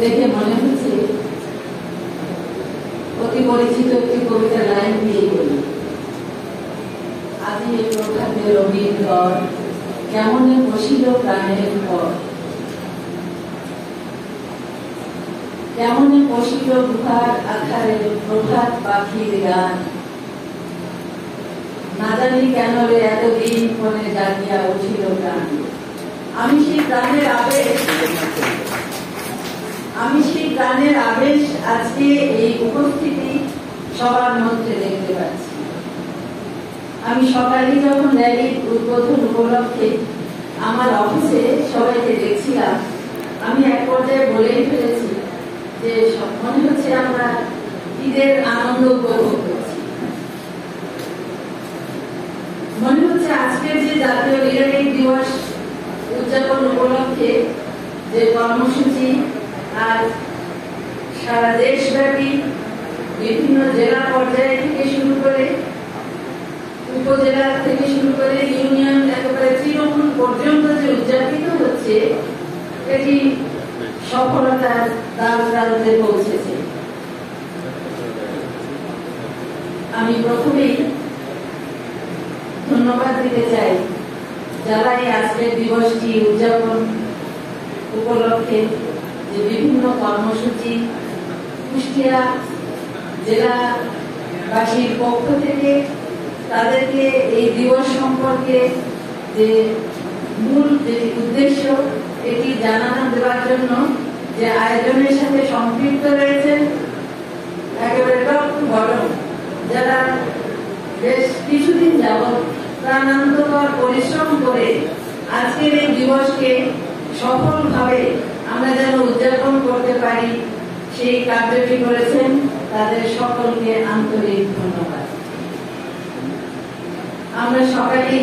দেখে মনে হচ্ছে অতি পরিচিত একটি কবিতার লাইন দিয়ে বলি। আজি এই প্রভাতে রঙিন ঘর কেমনে বসিল প্রাণের পর, কেমনে বসিল গুহার আধারে প্রভাত পাখির গান। না জানি কেন রে এতদিন পরে জাগিয়া উঠিল প্রাণ। আমি সেই প্রাণের আবেশ আজকে এই উপস্থিতি সবার মধ্যে দেখতে পাচ্ছি। আমি সকালে যখন র্যালির উদ্বোধন উপলক্ষে আমার অফিসে সবাইকে দেখছিলাম, আমি এক পর্যায়ে বলেই ফেলেছি যে মনে হচ্ছে আমরা ঈদের আনন্দ উপভোগ করছি। মনে হচ্ছে আজকের যে জাতীয় লিডারশিপ দিবস উদযাপন উপলক্ষে যে কর্মসূচি আজ সারা দেশব্যাপী বিভিন্ন জেলা পর্যায়ে থেকে শুরু করে উপজেলা থেকে শুরু করে ইউনিয়ন একেবারে তৃণমূল পর্যন্ত যে উদযাপিত হচ্ছে, এটি সফলতার দ্বারে পৌঁছেছে। আমি প্রথমেই ধন্যবাদ দিতে চাই যারা এই আজকের দিবসটি উদযাপন উপলক্ষে যে বিভিন্ন কর্মসূচি কুষ্টিয়া জেলাবাসীর পক্ষ থেকে তাদেরকে এই দিবস সম্পর্কে যে মূল যে উদ্দেশ্য এটি জানানো দেওয়ার জন্য যে আয়োজনের সাথে সম্পৃক্ত রয়েছেন একেবারে টপ টু বটম, যারা বেশ কিছুদিন যাবৎ প্রাণান্তকর পরিশ্রম করে আজকের এই দিবসকে সফলভাবে আমরা যেন উদযাপন করতে পারি সেই কার্যটি করেছেন, তাদের সকলকে আন্তরিক ধন্যবাদ। আমরা সকালেই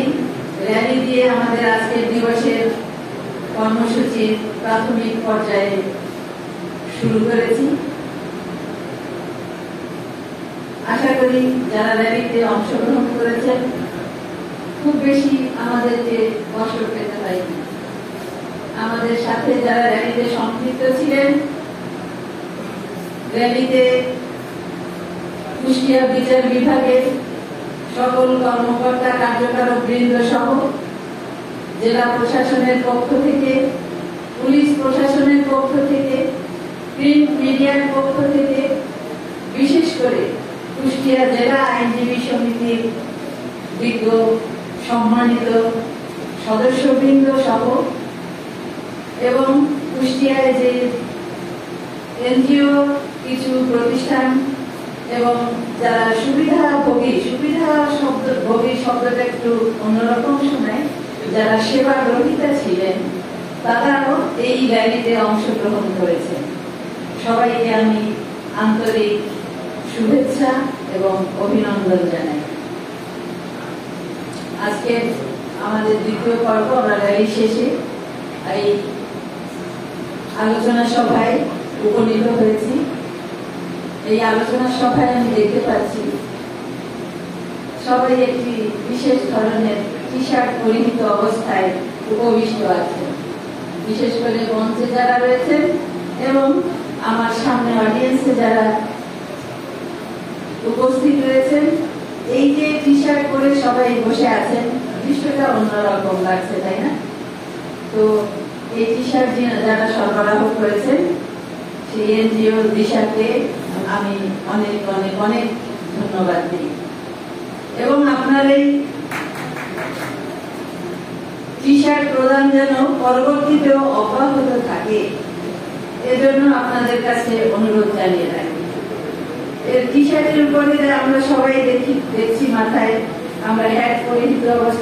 র্যালি দিয়ে আমাদের আজকের দিবসের কর্মসূচির প্রাথমিক পর্যায়ে শুরু করেছি। আশা করি যারা র্যালিতে অংশগ্রহণ করেছেন খুব বেশি আমাদেরকে কষ্ট পেতে হয়নি। আমাদের সাথে যারা র্যালিতে সম্পৃক্ত ছিলেন, র্যালিতে কুষ্টিয়া বিচার বিভাগের সকল কর্মকর্তা কার্যকারক বৃন্দ সহ জেলা প্রশাসনের পক্ষ থেকে, পুলিশ প্রশাসনের পক্ষ থেকে, প্রিন্ট মিডিয়ার পক্ষ থেকে, বিশেষ করে কুষ্টিয়া জেলা আইনজীবী সমিতির বিজ্ঞ সম্মানিত সদস্যবৃন্দ সহ এবং কুষ্টিয়ায় যে এনজিও কিছু প্রতিষ্ঠান এবং যারা সুবিধাভোগী শব্দটা একটু অন্যরকম শোনায়, যারা সেবা গ্রহীতা ছিলেন তারাও এই র্যালিতে অংশগ্রহণ করেছেন। সবাইকে আমি আন্তরিক শুভেচ্ছা এবং অভিনন্দন জানাই। আজকে আমাদের দ্বিতীয় পর্ব, আমরা র্যালি শেষে এই আলোচনা সভায় উপনীত হয়েছি। এই আলোচনা সভায় আমি দেখতে পাচ্ছি সবাই একটি বিশেষ ধরনের টি শার্ট পরিহিত অবস্থায় উপবিষ্ট আছেন, বিশেষ করে মঞ্চে যারা রয়েছেন এবং আমার সামনে অডিয়েন্সে যারা উপস্থিত রয়েছেন। এই যে টি শার্ট পরে সবাই বসে আছেন, দৃশ্যটা অন্যরকম লাগছে, তাই না? তো এই টি শার্ট যারা সরবরাহ করেছেন সেই এনজিও দিশাকে আমি অনেক অনেক অনেক ধন্যবাদ দিই এবং আপনার এই টি শার্ট প্রদান যেন পরবর্তীতেও অব্যাহত থাকে এজন্য আপনাদের কাছে অনুরোধ জানিয়ে রাখি। এর টি শার্টের উপরে আমরা সবাই দেখছি মাথায় আমরা হ্যাট পরিহিত অবস্থায়